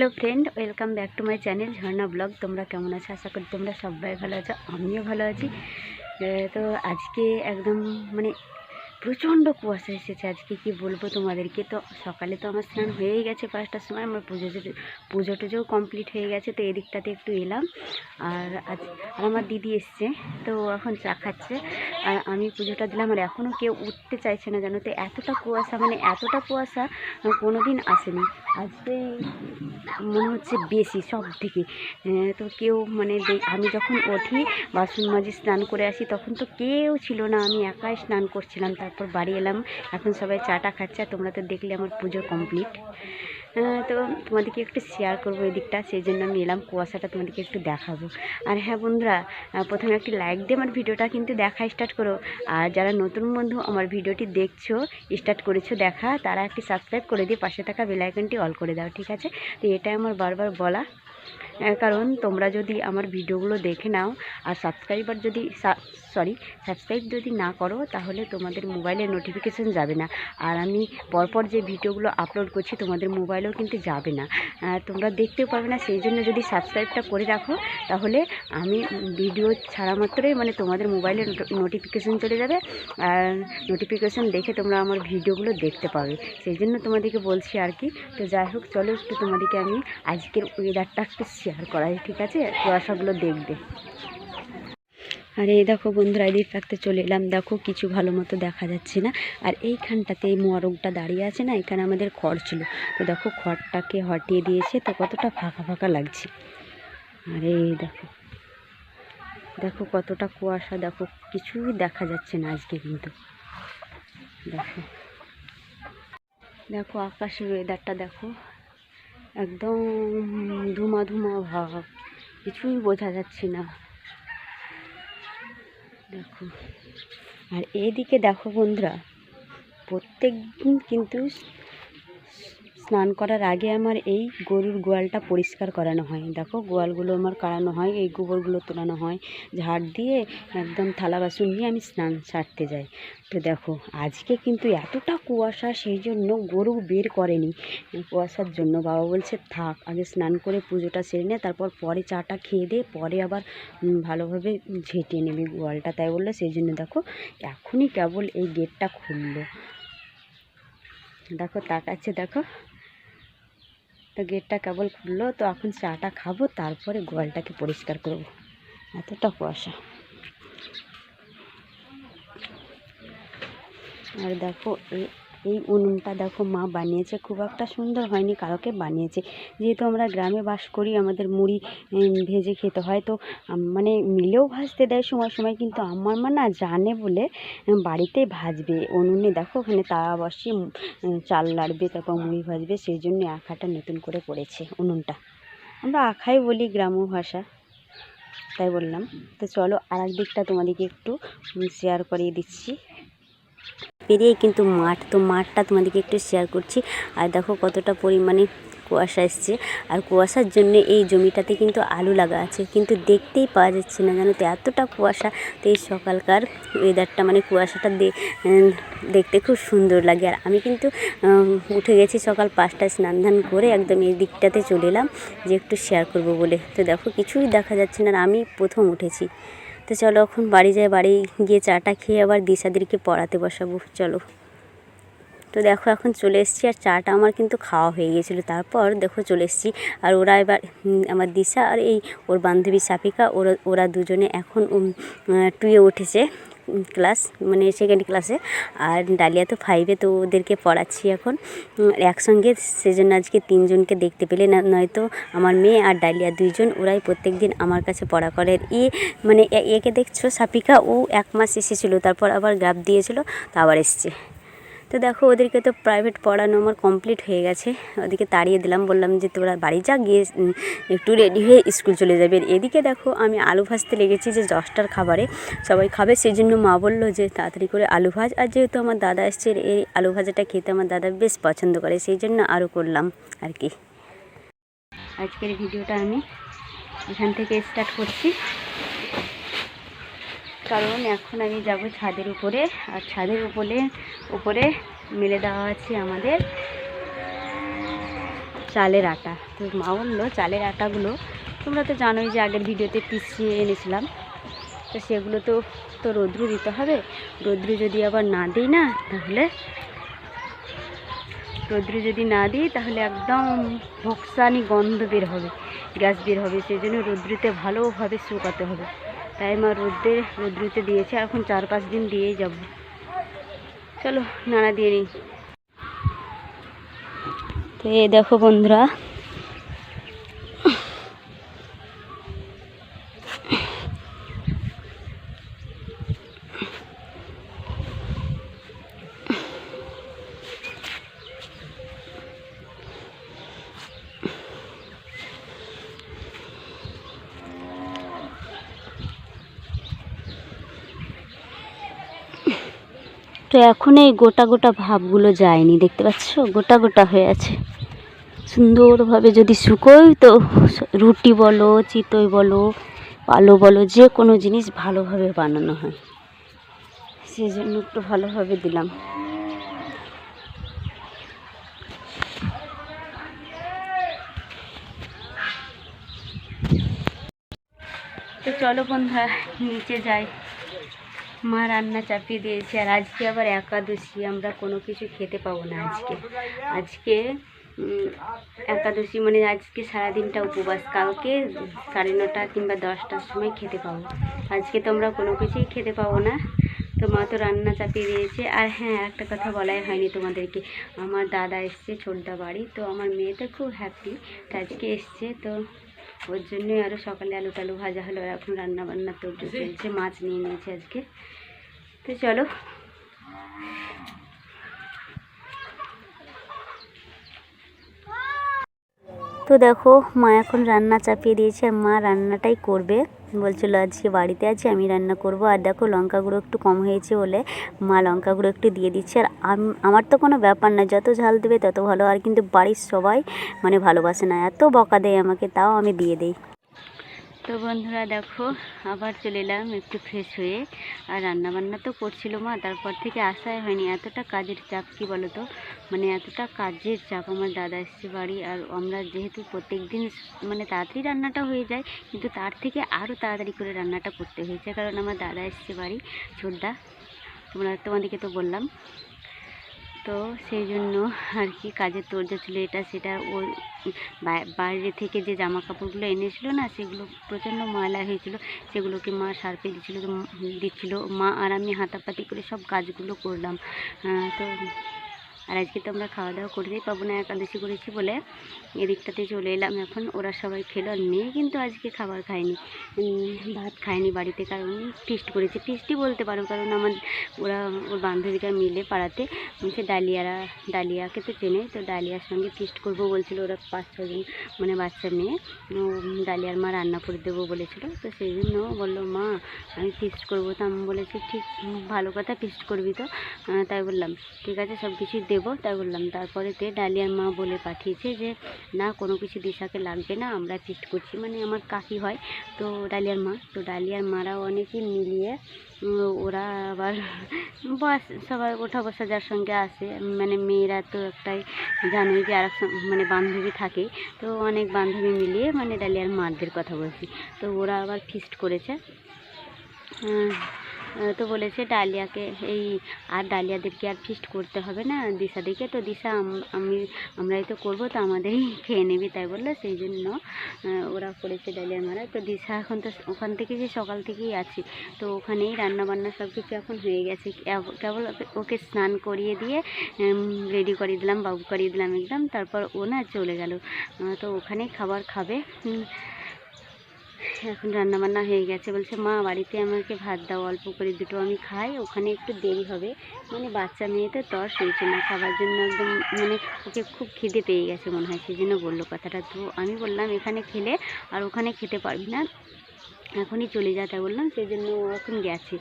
Hello friend, welcome back to my channel Jharna blog. তোমরা কেমন আছো? আশা করি তোমরা সবাই ভালো আছো, আমিও ভালো আছি। তো আজকে একদম মানে প্রচণ্ড কুয়াশা এসেছে। আজকে কি বলবো তোমাদেরকে। তো সকালে তো আমার স্নান হয়েই গেছে 5টার সময়, আমার পুজো টুজোও কমপ্লিট হয়ে গেছে। তো এদিকটাতে একটু এলাম, আর আমার দিদি এসছে, তো এখন চা খাচ্ছে আর আমি পুজোটা দিলাম। আর এখনও কেউ উঠতে চাইছে না, জানো তো। এতটা কুয়াশা, মানে এতটা কুয়াশা কোনো দিন আসেনি। আজকে মনে হচ্ছে বেশি সব থেকে। তো কেউ মানে আমি যখন উঠি বাসন মাজি স্নান করে আসি, তখন তো কেউ ছিল না, আমি একাই স্নান করছিলাম। তারপর বাড়ি এলাম, এখন সবাই চাটা খাচ্ছে। আর তোমরা তো দেখলে আমার পুজো কমপ্লিট। তো তোমাদেরকে একটু শেয়ার করবো এদিকটা, সেই জন্য আমি এলাম, কুয়াশাটা তোমাদেরকে একটু দেখাবো। আর হ্যাঁ বন্ধুরা, প্রথমে একটি লাইক দিয়ে আমার ভিডিওটা কিন্তু দেখা স্টার্ট করো। আর যারা নতুন বন্ধু আমার ভিডিওটি দেখছো, স্টার্ট করেছো দেখা, তারা একটি সাবস্ক্রাইব করে দিয়ে পাশে থাকা বেল আইকনটি অল করে দাও, ঠিক আছে? তো এটাই আমার বারবার বলা, কারণ তোমরা যদি আমার ভিডিওগুলো দেখে নাও আর সাবস্ক্রাইব যদি না করো, তাহলে তোমাদের মোবাইলে নোটিফিকেশান যাবে না। আর আমি পরপর যে ভিডিওগুলো আপলোড করছি তোমাদের মোবাইলেও কিন্তু যাবে না, তোমরা দেখতেও পারবে না। সেই জন্য যদি সাবস্ক্রাইবটা করে রাখো, তাহলে আমি ভিডিও ছাড়া মাত্রই মানে তোমাদের মোবাইলে নোটিফিকেশান চলে যাবে, আর নোটিফিকেশান দেখে তোমরা আমার ভিডিওগুলো দেখতে পাবে। সেই জন্য তোমাদেরকে বলছি আর কি। তো যাই হোক, চলো একটু তোমাদেরকে আমি আজকের ওয়েদারটা একটু শেয়ার করাই, ঠিক আছে? কুয়াশাগুলো দেখবে। আর এই দেখো বন্ধুরা, এদিক থাকতে চলে এলাম। দেখো কিছু ভালো মতো দেখা যাচ্ছে না। আর এইখানটাতে এই মোরগটা দাঁড়িয়ে আছে না, এখানে আমাদের খড় ছিল। তো দেখো খড়টাকে হটিয়ে দিয়েছে, তো কতটা ফাঁকা ফাঁকা লাগছে। আর এই দেখো দেখো কতটা কুয়াশা, দেখো কিছুই দেখা যাচ্ছে না আজকে কিন্তু। দেখো দেখো আকাশের ওয়েদারটা দেখো, একদম ধুমা ধুমা ভাব, কিছুই বোঝা যাচ্ছে না। দেখো, আর এদিকে দেখো বন্ধুরা, প্রত্যেক দিন কিন্তু স্নান করার আগে আমার এই গরুর গোয়ালটা পরিষ্কার করানো হয়। দেখো গোয়ালগুলো আমার কাড়ানো হয়, এই গোবরগুলো তোলানো হয়, ঝাড় দিয়ে একদম থালা বাসন নিয়ে আমি স্নান সারতে যাই। তো দেখো আজকে কিন্তু এতটা কুয়াশা, সেই জন্য গরু বের করেনি কুয়াশার জন্য। বাবা বলছে থাক, আগে স্নান করে পুজোটা সেরে নে, তারপর পরে চাটা খেয়ে দে, পরে আবার ভালোভাবে ঝেঁটিয়ে নেবে গোয়ালটা, তাই বললো। সেই জন্য দেখো এখনই কেবল এই গেটটা খুললো। দেখো তাকাচ্ছে, দেখো তো গেটটা কেবল খুললো। তো এখন চাটা খাবো, তারপরে গোয়ালটাকে পরিষ্কার করবো। এতটা কুয়াশা। আর দেখো এই উনুনটা দেখো মা বানিয়েছে, খুব একটা সুন্দর হয়নি, কালকে বানিয়েছে। যেহেতু আমরা গ্রামে বাস করি, আমাদের মুড়ি ভেজে খেতে হয়, তো মানে মিলেও ভাজতে দেয় সময় সময়, কিন্তু আমার মা না জানে বলে বাড়িতেই ভাজবে উনুনে। দেখো ওখানে তাওয়া বসিয়ে চাল লাড়বে, তারপর মুড়ি ভাজবে, সেই জন্য আখাটা নতুন করে করেছে উনুনটা। আমরা আখাই বলি গ্রাম্য ভাষা, তাই বললাম। তো চলো আর এক দিকটা তোমাদেরকে একটু শেয়ার করিয়ে দিচ্ছি। পেরিয়ে কিন্তু মাঠ, তো মাঠটা তোমাদেরকে একটু শেয়ার করছি। আর দেখো কতটা পরিমাণে কুয়াশা এসছে, আর কুয়াশার জন্য এই জমিটাতে কিন্তু আলু লাগা আছে, কিন্তু দেখতেই পাওয়া যাচ্ছে না, জানো তো, এতটা কুয়াশা। তো এই সকালকার ওয়েদারটা মানে কুয়াশাটা দেখতে খুব সুন্দর লাগে। আর আমি কিন্তু উঠে গেছি সকাল 5টায়, স্নান ধান করে একদম এই দিকটাতে চলে এলাম যে একটু শেয়ার করব বলে। তো দেখো কিছুই দেখা যাচ্ছে না, আর আমি প্রথম উঠেছি। তো চলো এখন বাড়ি যাই, বাড়ি গিয়ে চাটা খেয়ে আবার দিশাদেরকে পড়াতে বসাবো, চলো। তো দেখো এখন চলে এসেছি, আর চাটা আমার কিন্তু খাওয়া হয়ে গিয়েছিলো। তারপর দেখো চলে এসেছি, আর ওরা এবার আমার দিশা আর এই ওর বান্ধবী সাফিকা, ওরা দুজনে এখন 2-এ উঠেছে ক্লাস, মানে 2nd ক্লাসে। আর ডালিয়া তো 5-এ, তো ওদেরকে পড়াচ্ছি এখন একসঙ্গে। সেজন্য আজকে 3জনকে দেখতে পেলে না, নয়তো আমার মেয়ে আর ডালিয়া 2জন, ওরাই প্রত্যেক দিন আমার কাছে পড়া করে। মানে একে দেখছো সাফিকা, ও 1 মাস এসেছিলো, তারপর আবার গ্যাপ দিয়েছিল, তো আবার এসছে। তো দেখো ওদেরকে তো প্রাইভেট পড়ানো আমার কমপ্লিট হয়ে গেছে, ওদেরকে তাড়িয়ে দিলাম, বললাম যে তোরা বাড়ি যা, গিয়ে একটু রেডি হয়ে স্কুল চলে যাবে। এদিকে দেখো আমি আলু ভাজতে লেগেছি, যে 10টার খাবারে সবাই খাবে, সেই জন্য মা বললো যে তাড়াতাড়ি করে আলু ভাজ। আর যেহেতু আমার দাদা এসছে, এই আলু ভাজাটা খেতে আমার দাদা বেশ পছন্দ করে, সেই জন্য আরও করলাম আর কি। আজকের ভিডিওটা আমি এখান থেকে স্টার্ট করছি, কারণ এখন আমি যাব ছাদের উপরে। আর ছাদের উপরে মেলে দেওয়া আছে আমাদের চালের আটা। তো মা বললো চালের আটাগুলো তোমরা তো জানোই যে আগের ভিডিওতে পিছিয়ে এনেছিলাম, তো সেগুলো তো তো রৌদ্রু দিতে হবে। রৌদ্রু যদি আবার না দিই না, তাহলে রৌদ্রু যদি না দিই তাহলে একদম ভোক্সানি গন্ধ বের হবে, গ্যাস বের হবে। সেই জন্য রৌদ্রুতে ভালোভাবে শুকাতে হবে। তাই মা রৌদ্রুতে দিয়েছে, এখন 4-5 দিন দিয়েই যাব। চলো নাড়া দিয়ে নিই। তো এই দেখো বন্ধুরা, তো এখন এই গোটা গোটা ভাবগুলো যায়নি, দেখতে পাচ্ছ গোটা গোটা হয়ে আছে। সুন্দরভাবে যদি শুকোই তো রুটি বলো, চিতই বলো, আলু বলো, যে কোনো জিনিস ভালোভাবে বানানো হয়। সেই জন্য একটু ভালোভাবে দিলাম। তো চলো বন্ধুরা নিচে যাই। মা রান্না চাপিয়ে দিয়েছে, আর আজকে আবার একাদশী, আমরা কোনো কিছু খেতে পাবো না আজকে একাদশী, মানে আজকে সারাদিনটা উপবাস। কালকে 9:30 কিংবা 10টার সময় খেতে পাবো। আজকে তো আমরা কোনো কিছুই খেতে পাবো না। তো মা তো রান্না চাপিয়ে দিয়েছে। আর হ্যাঁ, একটা কথা বলাই হয়নি তোমাদেরকে, আমার দাদা এসছে ছোটদা বাড়ি। তো আমার মেয়ে তো খুব হ্যাপি, তো আজকে এসছে, তো ওর জন্যই আরও সকালে আলু টালু ভাজা হলো। এখন রান্না বান্না তো চলছে, মাছ নিয়ে নিয়েছে আজকে। তো চলো। তো দেখো মা এখন রান্না চাপিয়ে দিয়েছে, আর মা রান্নাটাই করবে। বলছিল আজকে বাড়িতে আছে, আমি রান্না করব। আর দেখো লঙ্কা গুঁড়ো একটু কম হয়েছে বলে মা লঙ্কা গুঁড়ো একটু দিয়ে দিচ্ছে। আর আমার তো কোনো ব্যাপার না, যত ঝাল দেবে তত ভালো। আর কিন্তু বাড়ির সবাই মানে ভালোবাসে না, এত বকা দেয় আমাকে, তাও আমি দিয়ে দিই। তো বন্ধুরা দেখো আবার চলে এলাম একটু ফ্রেশ হয়ে। আর রান্নাবান্না তো করছিল মা, তারপর থেকে আসাই হয়নি। এতটা কাজের চাপ, কি বলো তো, মানে এতটা কাজের চাপ। আমার দাদা এসছে বাড়ি, আর আমরা যেহেতু প্রত্যেক দিন মানে তাড়াতাড়ি রান্নাটা হয়ে যায়, কিন্তু তার থেকে আরও তাড়াতাড়ি করে রান্নাটা করতে হয়েছে, কারণ আমার দাদা এসছে বাড়ি, ছোটদা, তোমাদেরকে তো বললাম। তো সেই জন্য আর কি কাজের তোড়জোড় ছিল, এটা সেটা। ও বাইরে থেকে যে জামা কাপড়গুলো এনেছিল না, সেগুলো প্রচণ্ড ময়লা হয়েছিল, সেগুলোকে মা সার্ফে দিচ্ছিল মা, আর আমি হাতাপাতি করে সব কাজগুলো করলাম। তো আর আজকে তো আমরা খাওয়া দাওয়া করতেই পাবো না, একাদশী করেছি বলে এদিকটাতে চলে এলাম। এখন ওরা সবাই খেলো, আর মেয়ে কিন্তু আজকে খাবার খায়নি, ভাত খায়নি বাড়িতে, কারণ ফিস্ট করেছে। ফিস্টই বলতে পারো, কারণ ওর বান্ধবীরা মিলে পাড়াতে, সে ডালিয়াকে তো চেনে, তো ডালিয়ার সঙ্গে ফিস্ট করবো বলছিল। ওরা 5-6 জন মানে বাচ্চা মেয়ে, ডালিয়ার মা রান্না করে দেবো বলেছিল। তো সেই জন্য বললো মা আমি ফিস্ট করবো। তো আমি বলেছি ঠিক, ভালো কথা, ফিস্ট করবি তো। তাই বললাম ঠিক আছে, সব কিছুই দেবো, তাই বললাম। তারপরেতে ডালিয়ার মা বলে পাঠিয়েছে যে না, কোনো কিছু দিশাকে লাগবে না, আমরা ফিস্ট করছি। মানে আমার কাকি হয় তো ডালিয়ার মা, তো ডালিয়ার মারাও অনেকেই মিলিয়ে ওরা আবার বাস সবাই ওঠা বসা যার সঙ্গে আসে, মানে মেয়েরা তো একটাই জানোই যে আর মানে বান্ধবী থাকে, তো অনেক বান্ধবী মিলিয়ে মানে ডালিয়ার মারদের কথা বলছি। তো ওরা আবার ফিস্ট করেছে। তো বলেছে ডালিয়াকে আর ডালিয়াদেরকে আর ফিস্ট করতে হবে না, দিশাদিকে। তো দিশা আমরাই তো করবো, তো আমাদেরই খেয়ে নেবে, তাই বললো। সেই জন্য ওরা করেছে ডালিয়ার মারা। তো দিশা এখন তো ওখান থেকে যে সকাল থেকেই আছি, তো ওখানেই রান্নাবান্না সব কিছু এখন হয়ে গেছে। কেবল ওকে স্নান করিয়ে দিয়ে রেডি করিয়ে দিলাম, বাবু করিয়ে দিলাম একদম। তারপর ও না চলে গেল, তো ওখানেই খাবার খাবে। এখন রান্নাবান্না হয়ে গেছে, বলছে মা বাড়িতে আমাকে ভাত দাও, অল্প করে দুটো আমি খাই, ওখানে একটু দেরি হবে। মানে বাচ্চা মেয়েতে তর সইছে না খাবার জন্য, একদম মানে ওকে খুব খিদে পেয়ে গেছে মনে হয়, সেই জন্য বললো কথাটা। তো আমি বললাম এখানে খেলে আর ওখানে খেতে পারবি না, এখনই চলে যা, তাই বললাম। সেই জন্য ও এখন গেছে।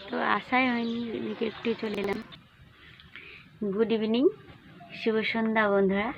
তো আশাই হয়নি, এদিকে একটু চলে এলাম। গুড ইভিনিং, শুভ সন্ধ্যা বন্ধুরা।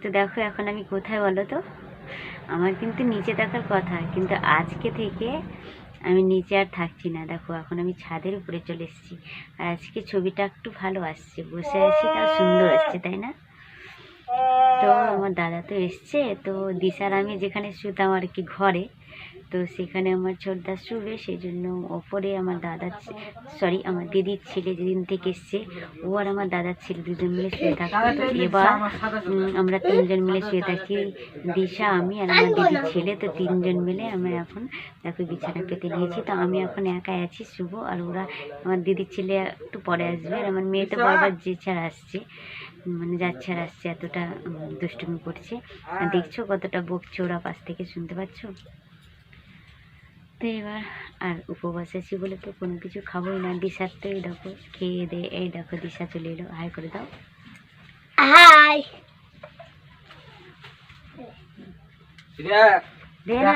তো দেখো এখন আমি কোথায় বলো তো, আমার কিন্তু নিচে দেখার কথা, কিন্তু আজকে থেকে আমি নিচে আর থাকছি না, দেখো এখন আমি ছাদের উপরে চলে এসেছি। আর আজকে ছবিটা একটু ভালো আসছে, বসে আছি তাও সুন্দর আসছে, তাই না? তো আমার দাদা তো এসছে, তো দিশার আমি যেখানে শুতাম আর কি ঘরে, তো সেখানে আমার ছোটদা শুবে, সেই জন্য ওপরে আমার দাদার আমার দিদির ছেলে যেদিন থেকে এসছে ও আর আমার দাদার ছেলে দুজন মিলে শুয়ে থাকতো। তো এবার আমরা তিনজন মিলে শুয়ে থাকছি, দিশা, আমি আর আমার দিদির ছেলে। তো তিনজন মিলে আমরা এখন দেখো বিছানা পেতে নিয়েছি। তো আমি এখন একাই আছি, শুভ আর ওরা, আমার দিদির ছেলে একটু পরে আসবে, আর আমার মেয়ে তো বারবার যে ছাড়া আসছে, মানে যাচ্ছে আর আসছে, এতটা দুষ্টুমি করছে। আর দেখছো কতটা বকছে ওরা, পাশ থেকে শুনতে পাচ্ছ। তো এবার আর উপবাস আছি বলে তো কোনো কিছু খাবোই না। দিশার তো এই দেখো খেয়ে দে, এই দেখো দিশা চলে এলো, হাই করে দাও, হাই দে না,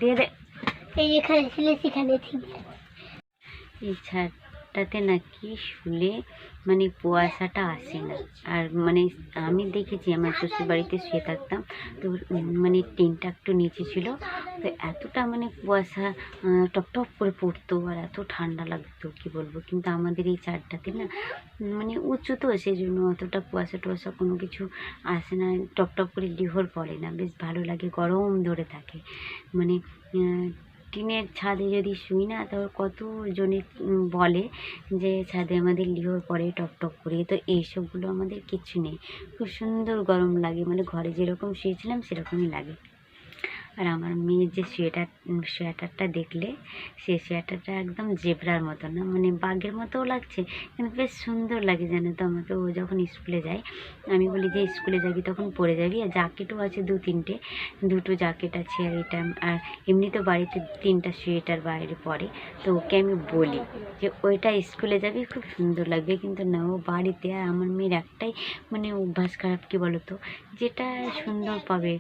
দিয়ে দে। এই ছাদটাতে নাকি শুলে মানে কুয়াশাটা আসে না। আর মানে আমি দেখেছি আমার শ্বশুর বাড়িতে শুয়ে থাকতাম, তো মানে টিনটা একটু নিচে ছিল, তো এতটা মানে কুয়াশা টপ করে পড়তো আর এত ঠান্ডা লাগতো কি বলবো। কিন্তু আমাদের এই ছাদটাতে না মানে উঁচু, তো সেই জন্য অতটা কুয়াশা টুয়াশা কোনো কিছু আসে না, টপ করে লিহর পড়ে না, বেশ ভালো লাগে, গরম ধরে থাকে। মানে টিনের ছাদে যদি শুই না, তো কত জনে বলে যে ছাদে আমাদের লিহর পড়ে টপ করে, তো এইসবগুলো আমাদের কিচ্ছু নেই, খুব সুন্দর গরম লাগে, মানে ঘরে যেরকম শুয়েছিলাম সেরকমই লাগে। আর আমার মেয়ের যে সোয়েটারটা দেখলে, সেই সোয়েটারটা একদম জেব্রার মতো না, মানে বাঘের মতোও লাগছে, কিন্তু বেশ সুন্দর লাগে জানো তো আমাকে। ও যখন স্কুলে যায়, আমি বলি যে স্কুলে যাবি তখন পরে যাবি, আর জ্যাকেটও আছে দুটো জ্যাকেট আছে, আর এটা, আর এমনি তো বাড়িতে 3টা সোয়েটার বাইরে পরে, তো ওকে আমি বলি যে ওইটা স্কুলে যাবি খুব সুন্দর লাগবে, কিন্তু না, ও বাড়িতে। আর আমার মেয়ের একটাই মানে অভ্যাস খারাপ, কি বলো তো, যেটা সুন্দর পাবে,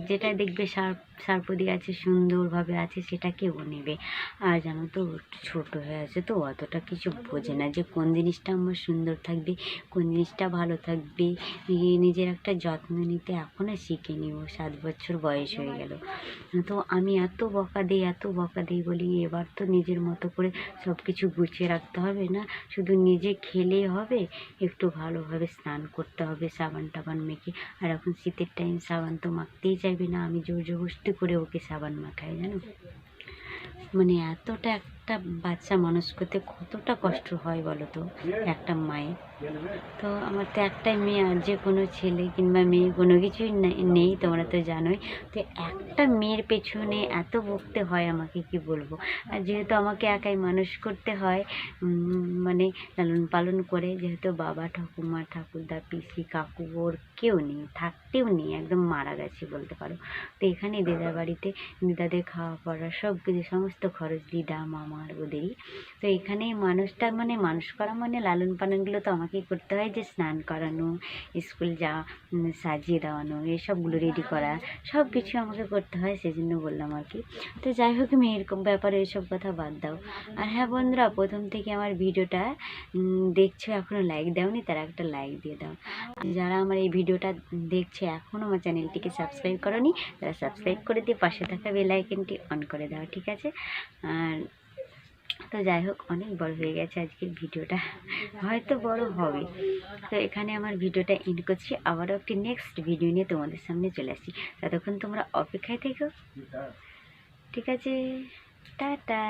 যেটা দেখবে সারপদি আছে, সুন্দরভাবে আছে, সেটাকে ও নেবে। আর জানো তো একটু ছোটো হয়ে আছে, তো অতটা কিছু বোঝে না যে কোন জিনিসটা আমার সুন্দর থাকবে, কোন জিনিসটা ভালো থাকবে, নিজের একটা যত্ন নিতে এখনও শিখিনি। ও 7 বছর বয়স হয়ে গেল, তো আমি এত বকা দিই বলি এবার তো নিজের মতো করে সব কিছু গুছিয়ে রাখতে হবে না, শুধু নিজে খেলেই হবে, একটু ভালোভাবে স্নান করতে হবে সাবান টাবান মেখে। আর এখন শীতের টাইম, সাবান তো মাখতেই চাইবে না, আমি জোর জবরদস্তি করে ওকে সাবান মাখাই জানো। মানে এতটা একটা বাচ্চা মানুষ করতে কতটা কষ্ট হয় বলো তো একটা মায়ের। তো আমার তো একটাই মেয়ে, আর যে কোনো ছেলে কিংবা মেয়ে কোনো কিছুই নেই, তোমরা তো জানোই। তো একটা মেয়ের পেছনে এত বকতে হয় আমাকে, কি বলবো। আর যেহেতু আমাকে একাই মানুষ করতে হয়, মানে লালন পালন করে, যেহেতু বাবা ঠাকুমা ঠাকুরদা পিসি কাকু ওর কেউ নেই, থাকতেও নেই, একদম মারা গেছে বলতে পারো। তো এখানে দিদার বাড়িতে দিদাদের খাওয়া পড়া সব কিছু সমস্ত খরচ দিদা মামার ওদেরই। তো এখানে মানুষটা মানে মানুষ করা মানে লালন পালনগুলো তো আমাকেই করতে হয়, যে স্নান করানো, স্কুল যাওয়া, সাজিয়ে দেওয়ানো, এসবগুলো রেডি করা, সব কিছু আমাকে করতে হয়, সেজন্য বললাম আর কি। তো যাই হোক, মেয়ের ব্যাপারে এসব কথা বাদ দাও। আর হ্যাঁ বন্ধুরা, প্রথম থেকে আমার ভিডিওটা দেখছো, এখনও লাইক দাওনি, তারা একটা লাইক দিয়ে দাও। যারা আমার এই ভিডিওটা দেখছে এখনও আমার চ্যানেলটিকে সাবস্ক্রাইব করোনি, তারা সাবস্ক্রাইব করে দিয়ে পাশে থাকা বেল আইকনটি অন করে দাও, ঠিক আছে। আর তো যাই হোক, অনেক বড় হয়ে গেছে আজকের ভিডিওটা, হয়তো বড় হবে। তো এখানে আমার ভিডিওটা এন্ড করছি, আবারও একটি নেক্সট ভিডিও নিয়ে তোমাদের সামনে চলে আসি, ততক্ষণ তোমরা অপেক্ষায় থেকো, ঠিক আছে, টাটা।